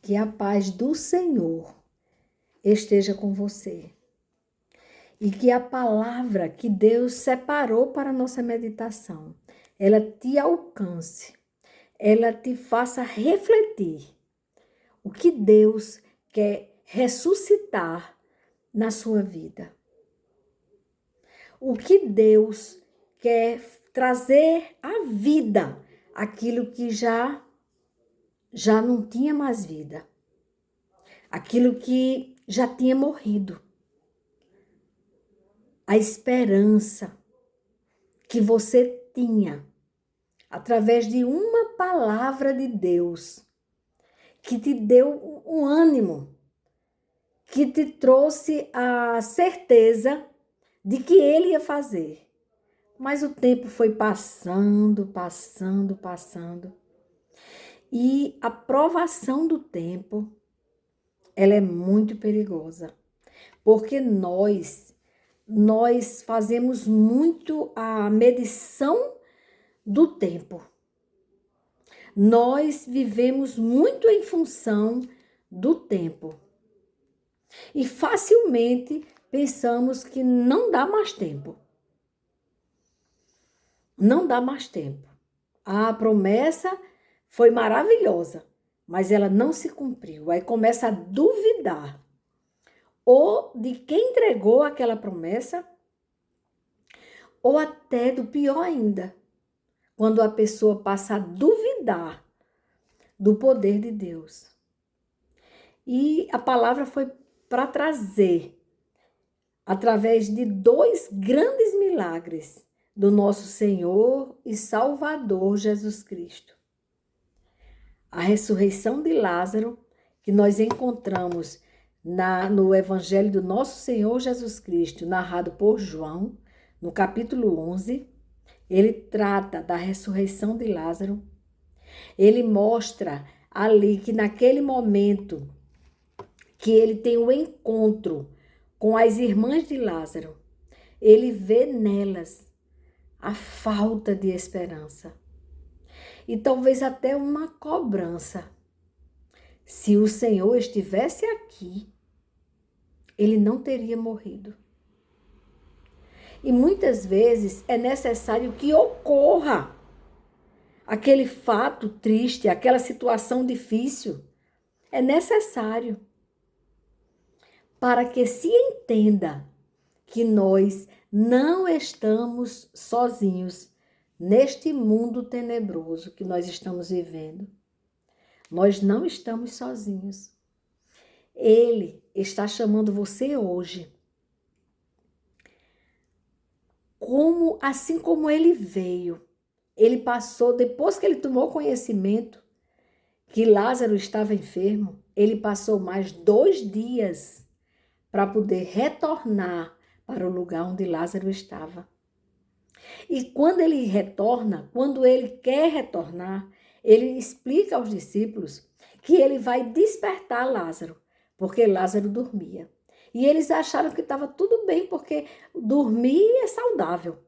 Que a paz do Senhor esteja com você. E que a palavra que Deus separou para a nossa meditação, ela te alcance, ela te faça refletir o que Deus quer ressuscitar na sua vida. O que Deus quer trazer à vida, aquilo que já não tinha mais vida. Aquilo que já tinha morrido. A esperança que você tinha através de uma palavra de Deus que te deu um ânimo, que te trouxe a certeza de que Ele ia fazer. Mas o tempo foi passando. E a provação do tempo, ela é muito perigosa. Porque nós fazemos muito a medição do tempo. Nós vivemos muito em função do tempo. E facilmente pensamos que não dá mais tempo. Não dá mais tempo. A promessa foi maravilhosa, mas ela não se cumpriu. Aí começa a duvidar. Ou de quem entregou aquela promessa, ou até do pior ainda, quando a pessoa passa a duvidar do poder de Deus. E a palavra foi para trazer, através de 2 grandes milagres do nosso Senhor e Salvador Jesus Cristo. A ressurreição de Lázaro, que nós encontramos no Evangelho do nosso Senhor Jesus Cristo, narrado por João, no capítulo 11, ele trata da ressurreição de Lázaro. Ele mostra ali que naquele momento que ele tem o encontro com as irmãs de Lázaro, ele vê nelas a falta de esperança e talvez até uma cobrança. Se o Senhor estivesse aqui, ele não teria morrido. E muitas vezes é necessário que ocorra aquele fato triste, aquela situação difícil. É necessário para que se entenda que nós não estamos sozinhos neste mundo tenebroso que nós estamos vivendo. Nós não estamos sozinhos. Ele está chamando você hoje. Assim como ele veio, ele passou, depois que ele tomou conhecimento que Lázaro estava enfermo, ele passou mais 2 dias para poder retornar para o lugar onde Lázaro estava. E quando ele retorna, quando ele quer retornar, ele explica aos discípulos que ele vai despertar Lázaro, porque Lázaro dormia. E eles acharam que estava tudo bem, porque dormir é saudável.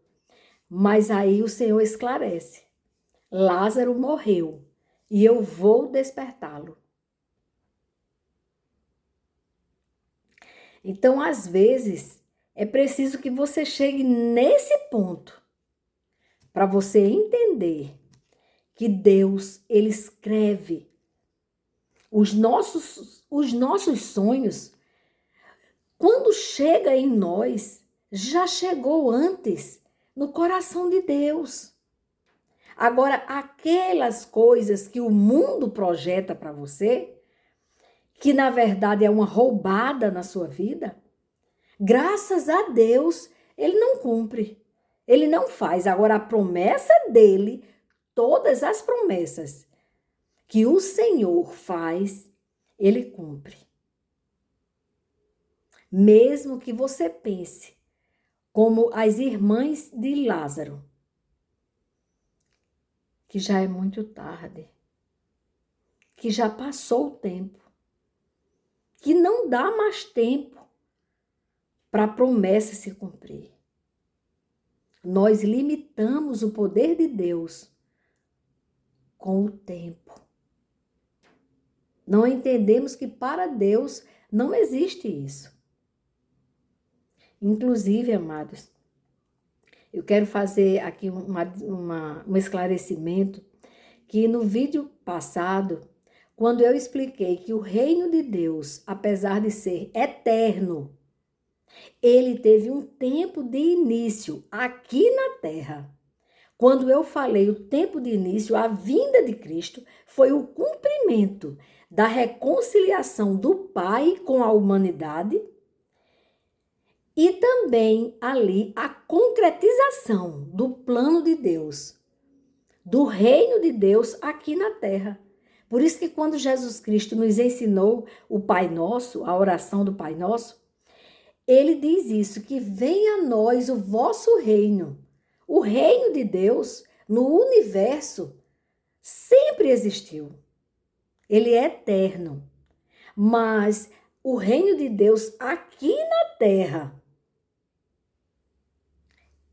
Mas aí o Senhor esclarece: Lázaro morreu e eu vou despertá-lo. Então, às vezes, é preciso que você chegue nesse ponto para você entender que Deus, ele escreve os nossos sonhos. Quando chega em nós, já chegou antes no coração de Deus. Agora, aquelas coisas que o mundo projeta para você, que na verdade é uma roubada na sua vida, graças a Deus, ele não cumpre. Ele não faz. Agora, a promessa dele, todas as promessas que o Senhor faz, ele cumpre. Mesmo que você pense como as irmãs de Lázaro, que já é muito tarde, que já passou o tempo, que não dá mais tempo para a promessa se cumprir. Nós limitamos o poder de Deus com o tempo. Não entendemos que para Deus não existe isso. Inclusive, amados, eu quero fazer aqui um esclarecimento que no vídeo passado, quando eu expliquei que o reino de Deus, apesar de ser eterno, ele teve um tempo de início aqui na terra. Quando eu falei o tempo de início, a vinda de Cristo foi o cumprimento da reconciliação do Pai com a humanidade e também ali a concretização do plano de Deus, do reino de Deus aqui na terra. Por isso que quando Jesus Cristo nos ensinou o Pai Nosso, a oração do Pai Nosso, ele diz isso, que venha a nós o vosso reino. O reino de Deus no universo sempre existiu. Ele é eterno. Mas o reino de Deus aqui na terra,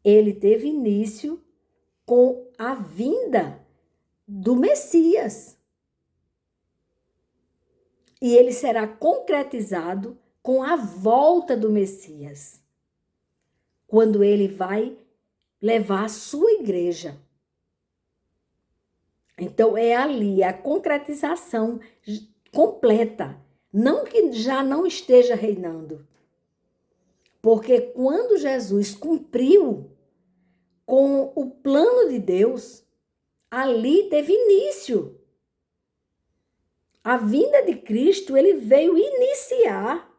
ele teve início com a vinda do Messias. E ele será concretizado com a volta do Messias, quando ele vai levar a sua igreja. Então, é ali a concretização completa, não que já não esteja reinando. Porque quando Jesus cumpriu com o plano de Deus, ali teve início. A vinda de Cristo, ele veio iniciar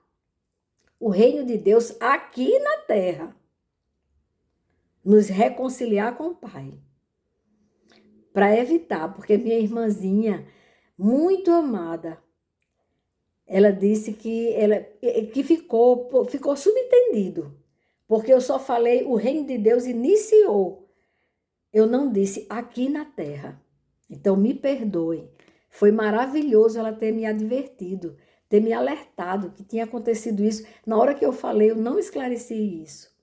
o reino de Deus aqui na terra. Nos reconciliar com o Pai. Para evitar, porque minha irmãzinha, muito amada, ela disse que ficou subentendido, porque eu só falei o reino de Deus iniciou. Eu não disse aqui na terra. Então me perdoe. Foi maravilhoso ela ter me advertido, ter me alertado que tinha acontecido isso. Na hora que eu falei, eu não esclareci isso.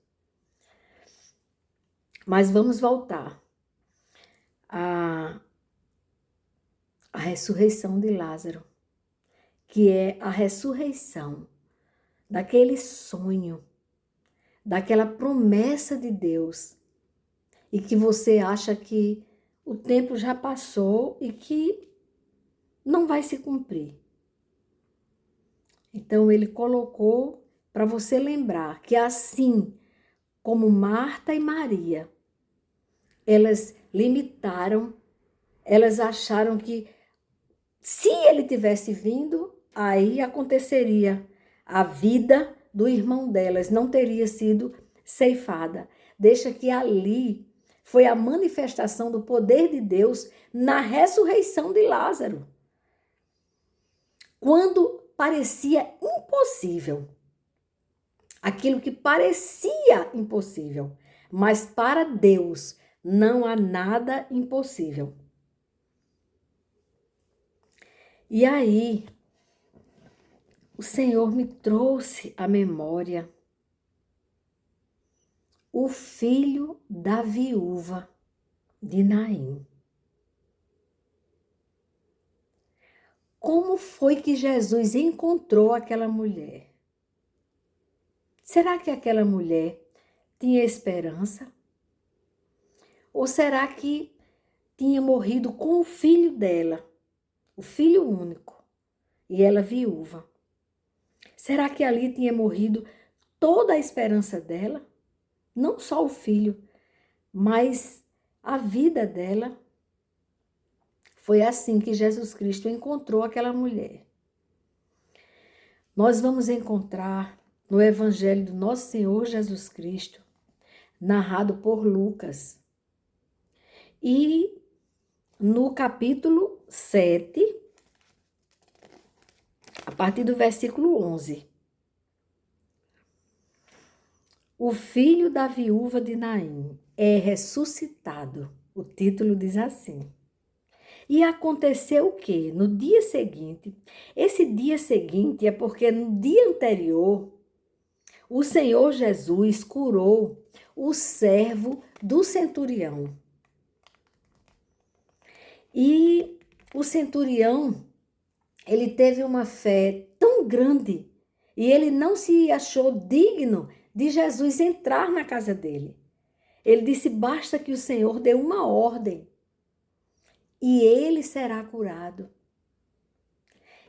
Mas vamos voltar à ressurreição de Lázaro, que é a ressurreição daquele sonho, daquela promessa de Deus, e que você acha que o tempo já passou e que não vai se cumprir. Então, ele colocou para você lembrar que assim como Marta e Maria, elas limitaram, elas acharam que se ele tivesse vindo, aí aconteceria a vida do irmão delas, não teria sido ceifada. Deixa que ali foi a manifestação do poder de Deus na ressurreição de Lázaro. Quando parecia impossível, aquilo que parecia impossível, mas para Deus não há nada impossível. E aí, o Senhor me trouxe à memória o filho da viúva de Naim. Como foi que Jesus encontrou aquela mulher? Será que aquela mulher tinha esperança? Ou será que tinha morrido com o filho dela, o filho único, e ela viúva? Será que ali tinha morrido toda a esperança dela? Não só o filho, mas a vida dela. Foi assim que Jesus Cristo encontrou aquela mulher. Nós vamos encontrar no Evangelho do nosso Senhor Jesus Cristo, narrado por Lucas. E no capítulo 7, a partir do versículo 11. O filho da viúva de Naim é ressuscitado. O título diz assim. E aconteceu o quê? No dia seguinte, esse dia seguinte é porque no dia anterior, o Senhor Jesus curou o servo do centurião. E o centurião, Ele teve uma fé tão grande e ele não se achou digno de Jesus entrar na casa dele. Ele disse: basta que o Senhor dê uma ordem e ele será curado.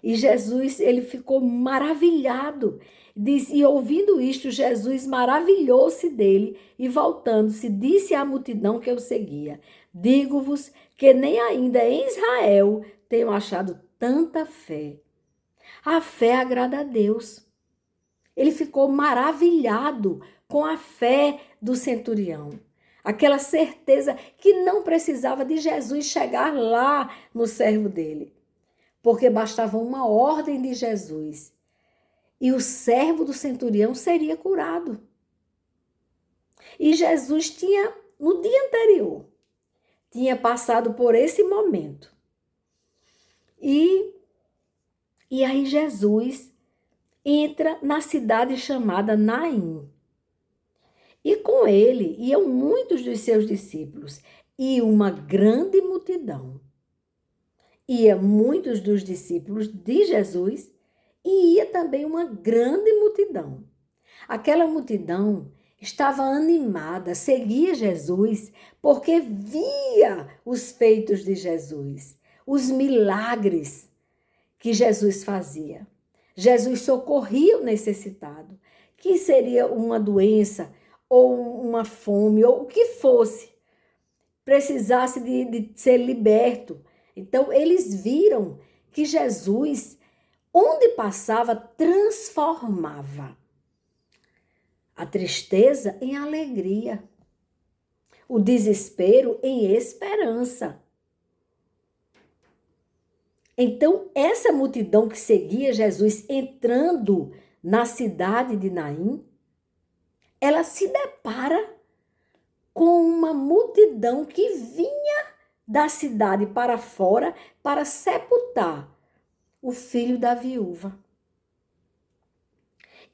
E Jesus, ele ficou maravilhado. Diz, e ouvindo isto, Jesus maravilhou-se dele e voltando-se, disse à multidão que o seguia: digo-vos que nem ainda em Israel tenho achado tanta fé. A fé agrada a Deus. Ele ficou maravilhado com a fé do centurião. Aquela certeza que não precisava de Jesus chegar lá no servo dele, porque bastava uma ordem de Jesus e o servo do centurião seria curado. E Jesus tinha, no dia anterior, tinha passado por esse momento. E aí Jesus entra na cidade chamada Naim. E com ele iam muitos dos seus discípulos e uma grande multidão. Ia muitos dos discípulos de Jesus e ia também uma grande multidão. Aquela multidão estava animada, seguia Jesus, porque via os feitos de Jesus, os milagres que Jesus fazia. Jesus socorria o necessitado, que seria uma doença ou uma fome, ou o que fosse, precisasse de ser liberto. Então, eles viram que Jesus, onde passava, transformava a tristeza em alegria, o desespero em esperança. Então, essa multidão que seguia Jesus entrando na cidade de Naim, ela se depara com uma multidão que vinha da cidade para fora para sepultar o filho da viúva.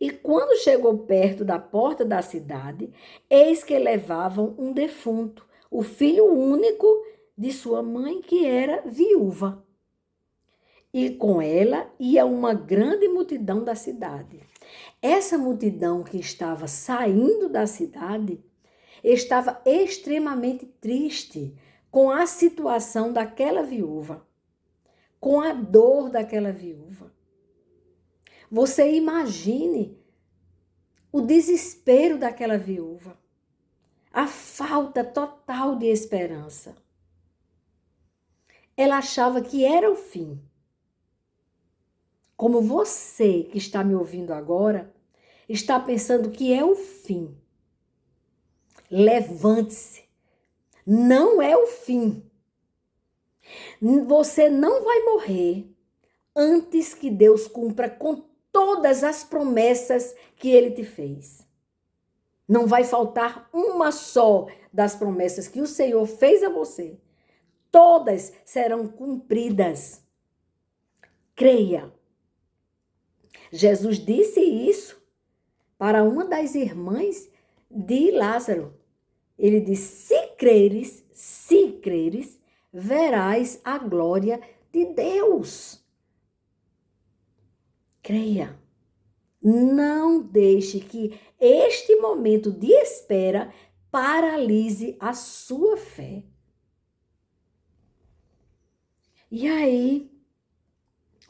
E quando chegou perto da porta da cidade, eis que levavam um defunto, o filho único de sua mãe, que era viúva. E com ela ia uma grande multidão da cidade. Essa multidão que estava saindo da cidade estava extremamente triste com a situação daquela viúva, com a dor daquela viúva. Você imagine o desespero daquela viúva, a falta total de esperança. Ela achava que era o fim. Como você que está me ouvindo agora, está pensando que é o fim. Levante-se. Não é o fim. Você não vai morrer antes que Deus cumpra com todas as promessas que Ele te fez. Não vai faltar uma só das promessas que o Senhor fez a você. Todas serão cumpridas. Creia. Jesus disse isso para uma das irmãs de Lázaro. Ele disse: se creres, verás a glória de Deus. Creia. Não deixe que este momento de espera paralise a sua fé. E aí,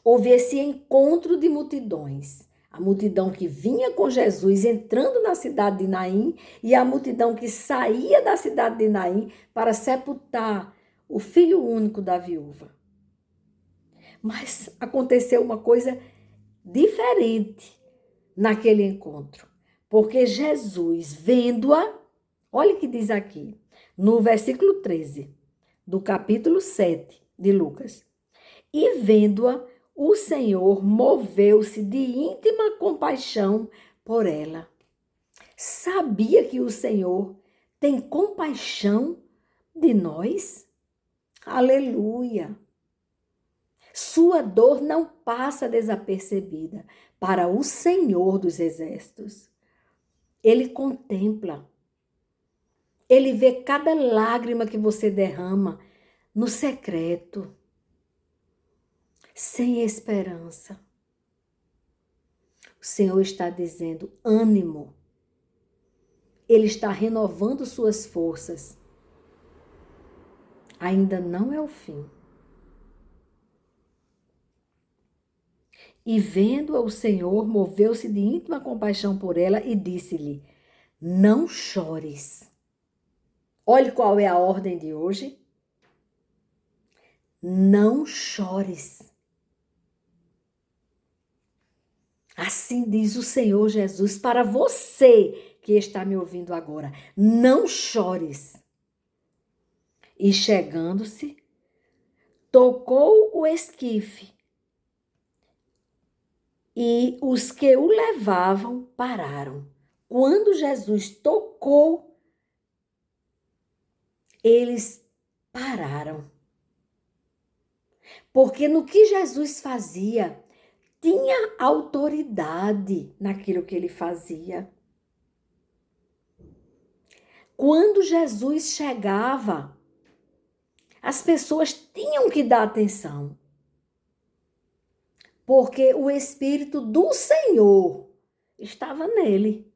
houve esse encontro de multidões. A multidão que vinha com Jesus entrando na cidade de Naim e a multidão que saía da cidade de Naim para sepultar o filho único da viúva. Mas aconteceu uma coisa diferente naquele encontro, porque Jesus, vendo-a, olha o que diz aqui, no versículo 13 do capítulo 7 de Lucas, e vendo-a, o Senhor moveu-se de íntima compaixão por ela. Sabia que o Senhor tem compaixão de nós? Aleluia! Sua dor não passa desapercebida para o Senhor dos Exércitos. Ele contempla. Ele vê cada lágrima que você derrama no secreto. sem esperança. O Senhor está dizendo: ânimo. Ele está renovando suas forças. Ainda não é o fim. E vendo-a, o Senhor moveu-se de íntima compaixão por ela e disse-lhe: não chores. Olhe qual é a ordem de hoje. Não chores. Assim diz o Senhor Jesus para você que está me ouvindo agora. Não chores. E chegando-se, tocou o esquife. E os que o levavam pararam. Quando Jesus tocou, eles pararam. Porque no que Jesus fazia, tinha autoridade naquilo que ele fazia. Quando Jesus chegava, as pessoas tinham que dar atenção. Porque o Espírito do Senhor estava nele.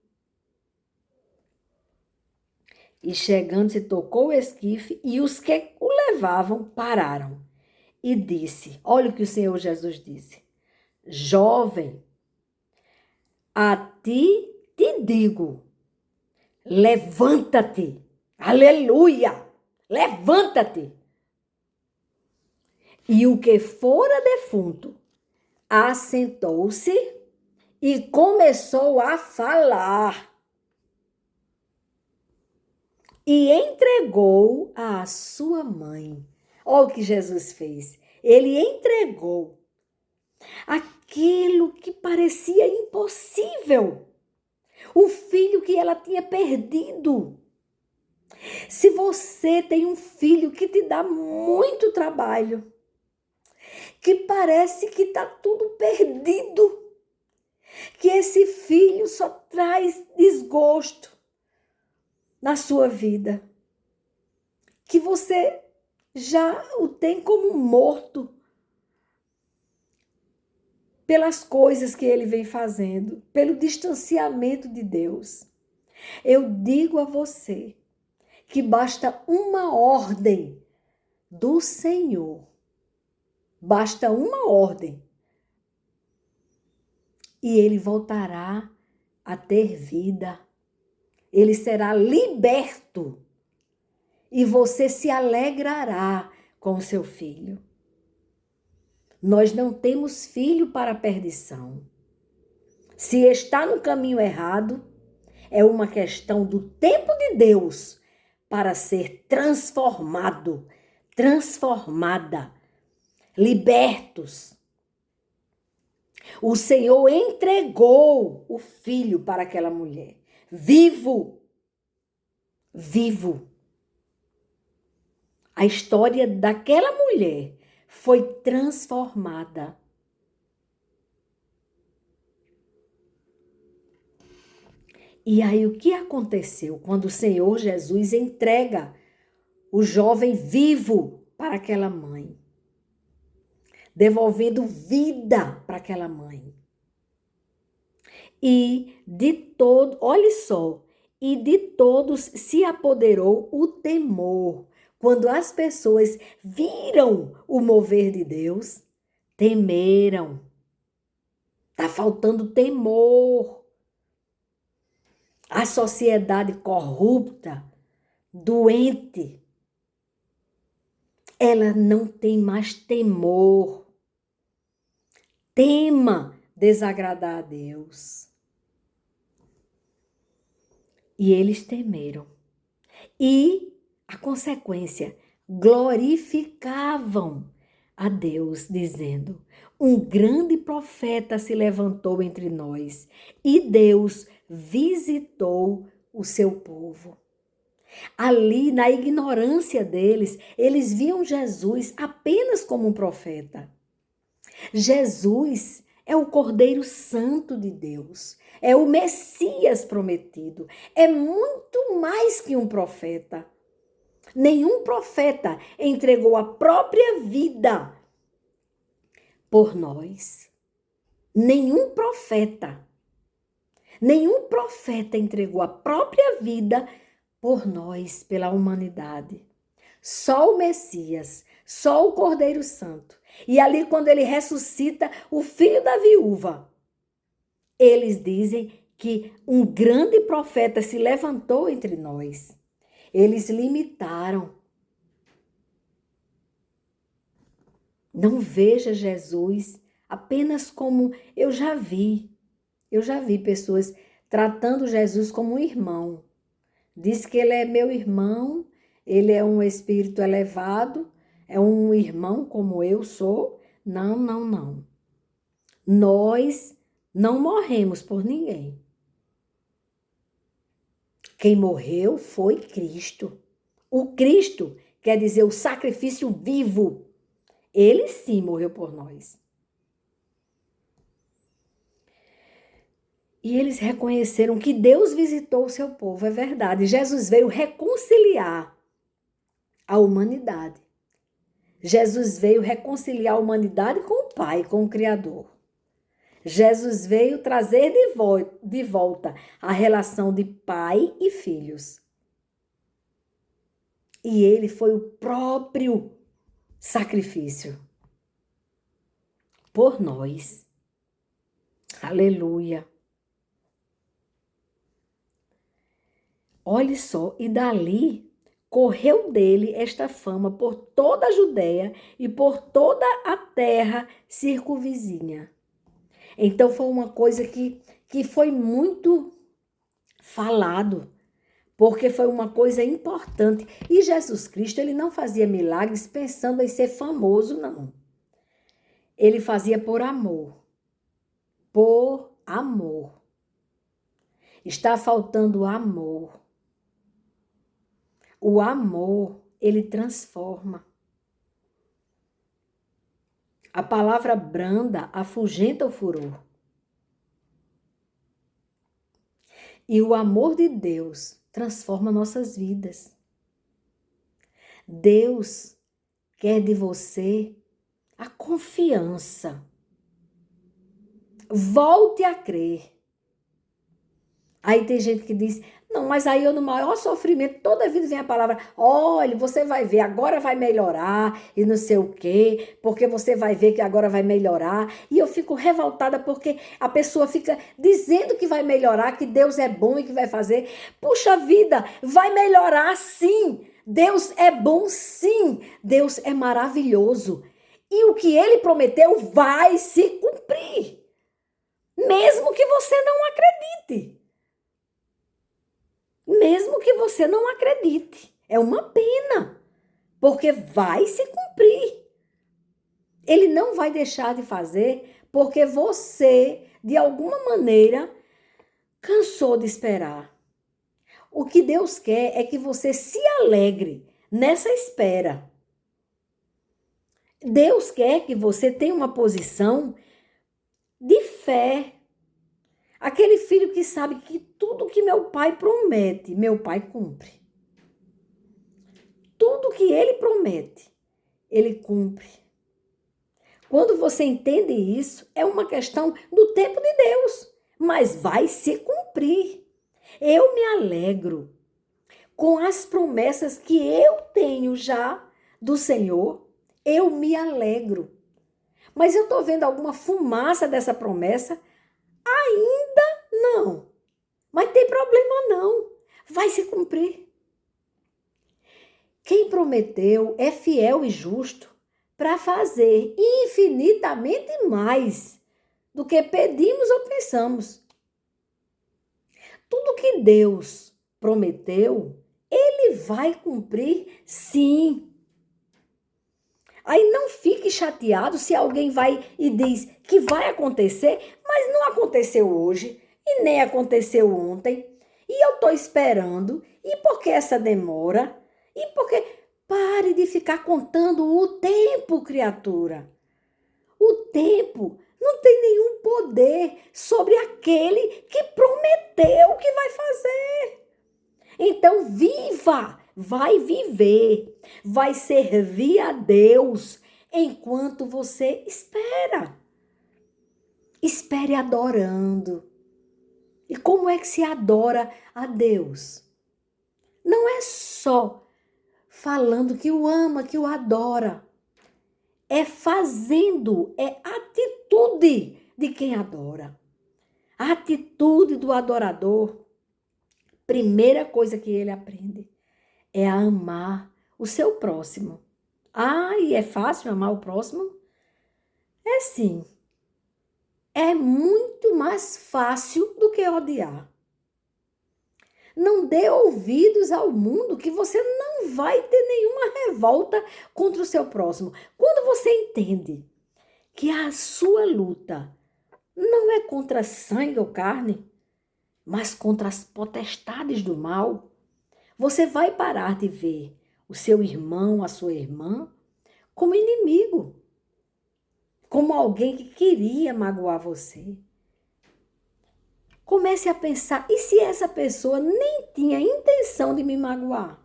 E chegando, se tocou o esquife e os que o levavam pararam. E disse, olha o que o Senhor Jesus disse: jovem, a ti te digo, levanta-te. Aleluia! Levanta-te. E o que fora defunto assentou-se e começou a falar. E entregou à sua mãe. Olha o que Jesus fez. Ele entregou aquilo que parecia impossível. O filho que ela tinha perdido. Se você tem um filho que te dá muito trabalho, que parece que está tudo perdido, que esse filho só traz desgosto na sua vida, que você já o tem como morto pelas coisas que ele vem fazendo, pelo distanciamento de Deus. Eu digo a você que basta uma ordem do Senhor, basta uma ordem, e ele voltará a ter vida. Ele será liberto e você se alegrará com seu filho. Nós não temos filho para a perdição. Se está no caminho errado, é uma questão do tempo de Deus para ser transformado, transformada, libertos. O Senhor entregou o filho para aquela mulher, vivo, vivo. A história daquela mulher foi transformada. E aí o que aconteceu quando o Senhor Jesus entrega o jovem vivo para aquela mãe? Devolvendo vida para aquela mãe. E de todo, olhe só, e de todos se apoderou o temor. Quando as pessoas viram o mover de Deus, temeram. Está faltando temor. A sociedade corrupta, doente, ela não tem mais temor. Tema desagradar a Deus. E eles temeram. E a consequência, glorificavam a Deus, dizendo: um grande profeta se levantou entre nós e Deus visitou o seu povo. Ali, na ignorância deles, eles viam Jesus apenas como um profeta. Jesus é o Cordeiro Santo de Deus, é o Messias prometido, é muito mais que um profeta. Nenhum profeta entregou a própria vida por nós. Nenhum profeta entregou a própria vida por nós, pela humanidade. Só o Messias, só o Cordeiro Santo. E ali, quando ele ressuscita o filho da viúva, eles dizem que um grande profeta se levantou entre nós. Eles limitaram. Não veja Jesus apenas como eu já vi pessoas tratando Jesus como um irmão. Diz que ele é meu irmão, ele é um espírito elevado, é um irmão como eu sou. Não, não, não. Nós não morremos por ninguém. Quem morreu foi Cristo. O Cristo quer dizer o sacrifício vivo. Ele sim morreu por nós. E eles reconheceram que Deus visitou o seu povo, é verdade. Jesus veio reconciliar a humanidade. Jesus veio reconciliar a humanidade com o Pai, com o Criador. Jesus veio trazer de volta a relação de pai e filhos. E ele foi o próprio sacrifício por nós. Aleluia. Olhe só, e dali correu dele esta fama por toda a Judéia e por toda a terra circunvizinha. Então foi uma coisa que foi muito falado, porque foi uma coisa importante. E Jesus Cristo, ele não fazia milagres pensando em ser famoso, não. Ele fazia por amor. Por amor. Está faltando amor. O amor, ele transforma. A palavra branda afugenta o furor. E o amor de Deus transforma nossas vidas. Deus quer de você a confiança. Volte a crer. Aí tem gente que diz, não, mas aí eu no maior sofrimento, toda vida vem a palavra, olha, você vai ver, agora vai melhorar e não sei o quê, porque você vai ver que agora vai melhorar. E eu fico revoltada porque a pessoa fica dizendo que vai melhorar, que Deus é bom e que vai fazer. Puxa vida, vai melhorar sim. Deus é bom sim. Deus é maravilhoso. E o que ele prometeu vai se cumprir. Mesmo que você não acredite. Mesmo que você não acredite. É uma pena, porque vai se cumprir. Ele não vai deixar de fazer porque você, de alguma maneira, cansou de esperar. O que Deus quer é que você se alegre nessa espera. Deus quer que você tenha uma posição de fé. Aquele filho que sabe que tudo que meu pai promete, meu pai cumpre. Tudo que ele promete, ele cumpre. Quando você entende isso, é uma questão do tempo de Deus, mas vai se cumprir. Eu me alegro com as promessas que eu tenho já do Senhor, eu me alegro. Mas eu estou vendo alguma fumaça dessa promessa? Ainda não. Mas tem problema não. Vai se cumprir. Quem prometeu é fiel e justo para fazer infinitamente mais do que pedimos ou pensamos. Tudo que Deus prometeu, ele vai cumprir sim. Aí não fique chateado se alguém vai e diz que vai acontecer, mas não aconteceu hoje e nem aconteceu ontem. E eu estou esperando. E por que essa demora? E por que... Pare de ficar contando o tempo, criatura. O tempo não tem nenhum poder sobre aquele que prometeu que vai fazer. Então viva! Vai viver, vai servir a Deus enquanto você espera. Espere adorando. E como é que se adora a Deus? Não é só falando que o ama, que o adora. É fazendo, é atitude de quem adora. A atitude do adorador, primeira coisa que ele aprende é a amar o seu próximo. Ah, e é fácil amar o próximo? É sim. É muito mais fácil do que odiar. Não dê ouvidos ao mundo que você não vai ter nenhuma revolta contra o seu próximo. Quando você entende que a sua luta não é contra sangue ou carne, mas contra as potestades do mal, você vai parar de ver o seu irmão, a sua irmã, como inimigo, como alguém que queria magoar você. Comece a pensar, e se essa pessoa nem tinha intenção de me magoar?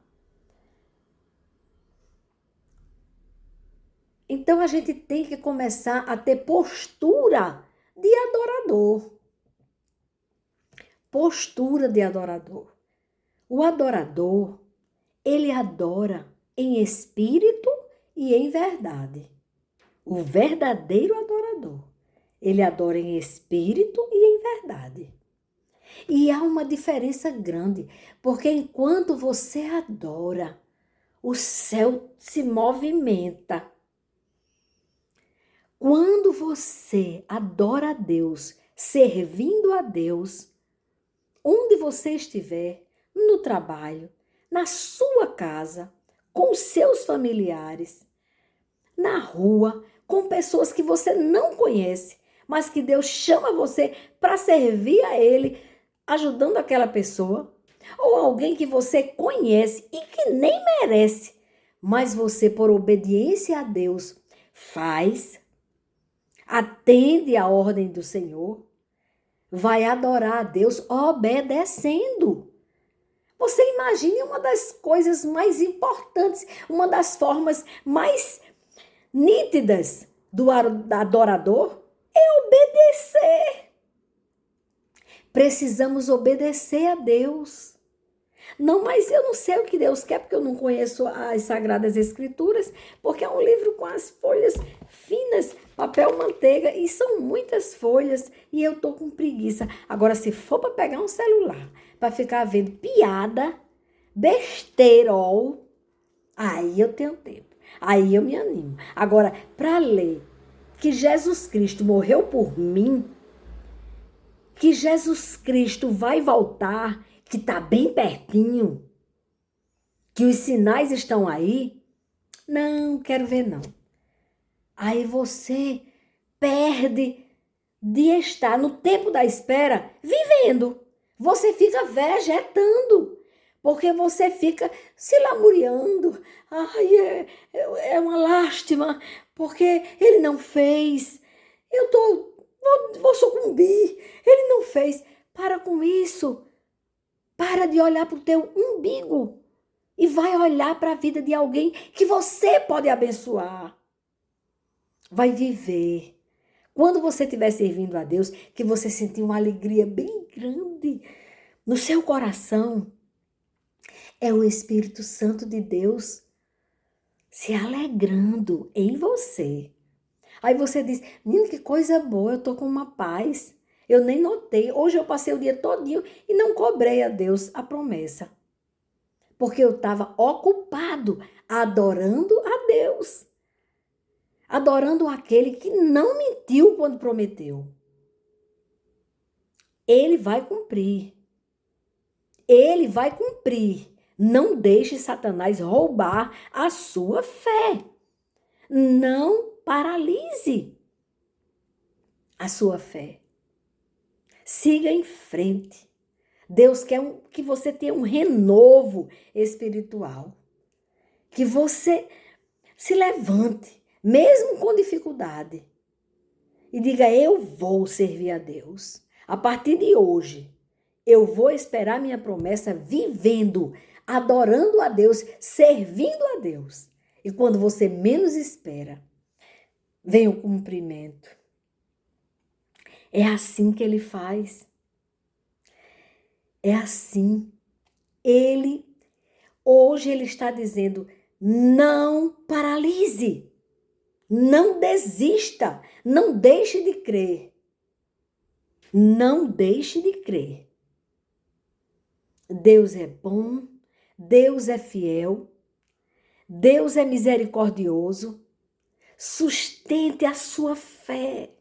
Então a gente tem que começar a ter postura de adorador. Postura de adorador. O adorador, ele adora em espírito e em verdade. O verdadeiro adorador, ele adora em espírito e em verdade. E há uma diferença grande, porque enquanto você adora, o céu se movimenta. Quando você adora a Deus, servindo a Deus, onde você estiver, no trabalho, na sua casa, com seus familiares, na rua, com pessoas que você não conhece, mas que Deus chama você para servir a Ele, ajudando aquela pessoa, ou alguém que você conhece e que nem merece, mas você, por obediência a Deus, faz, atende à ordem do Senhor, vai adorar a Deus obedecendo. Você imagine uma das coisas mais importantes, uma das formas mais nítidas do adorador é obedecer. Precisamos obedecer a Deus. Não, mas eu não sei o que Deus quer, porque eu não conheço as Sagradas Escrituras, porque é um livro com as folhas finas, papel manteiga, e são muitas folhas, e eu tô com preguiça. Agora, se for para pegar um celular, para ficar vendo piada, besteirol, aí eu tenho tempo, aí eu me animo. Agora, para ler que Jesus Cristo morreu por mim, que Jesus Cristo vai voltar, que está bem pertinho, que os sinais estão aí, não quero ver não. Aí você perde de estar no tempo da espera vivendo. Você fica vegetando, porque você fica se lamuriando. Ai, é uma lástima, porque ele não fez. Vou sucumbir. Ele não fez. Para com isso. Para de olhar para o teu umbigo e vai olhar para a vida de alguém que você pode abençoar. Vai viver. Quando você estiver servindo a Deus, que você sentir uma alegria bem grande no seu coração, é o Espírito Santo de Deus se alegrando em você. Aí você diz, menino, que coisa boa, eu estou com uma paz. Eu nem notei. Hoje eu passei o dia todinho e não cobrei a Deus a promessa. Porque eu estava ocupado adorando a Deus. Adorando aquele que não mentiu quando prometeu. Ele vai cumprir. Ele vai cumprir. Não deixe Satanás roubar a sua fé. Não paralise a sua fé. Siga em frente. Deus quer que você tenha um renovo espiritual. Que você se levante, mesmo com dificuldade. E diga, eu vou servir a Deus. A partir de hoje, eu vou esperar minha promessa vivendo, adorando a Deus, servindo a Deus. E quando você menos espera, vem o cumprimento. É assim que ele faz. É assim. Hoje ele está dizendo, não paralise, não desista, não deixe de crer. Não deixe de crer. Deus é bom, Deus é fiel, Deus é misericordioso. Sustente a sua fé.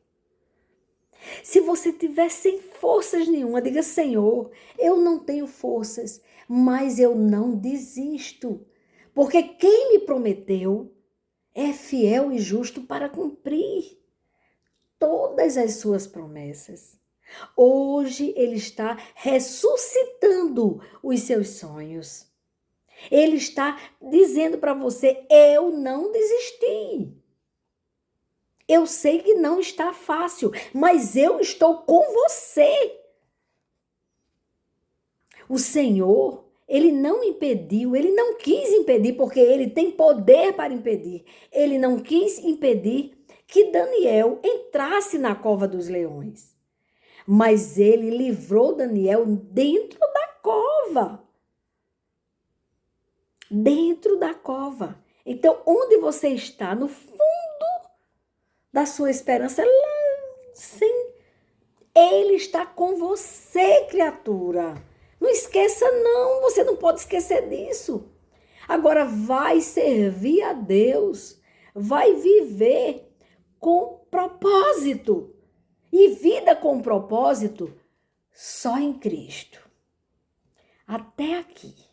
Se você tiver sem forças nenhuma, diga, Senhor, eu não tenho forças, mas eu não desisto. Porque quem me prometeu é fiel e justo para cumprir todas as suas promessas. Hoje ele está ressuscitando os seus sonhos. Ele está dizendo para você, eu não desisti. Eu sei que não está fácil, mas eu estou com você. O Senhor, ele não impediu, ele não quis impedir, porque ele tem poder para impedir. Ele não quis impedir que Daniel entrasse na cova dos leões. Mas ele livrou Daniel dentro da cova. Dentro da cova. Então, onde você está? No fundo da sua esperança, lá, sim. Ele está com você, criatura. Não esqueça, não. Você não pode esquecer disso. Agora, vai servir a Deus. Vai viver com propósito. E vida com propósito só em Cristo. Até aqui.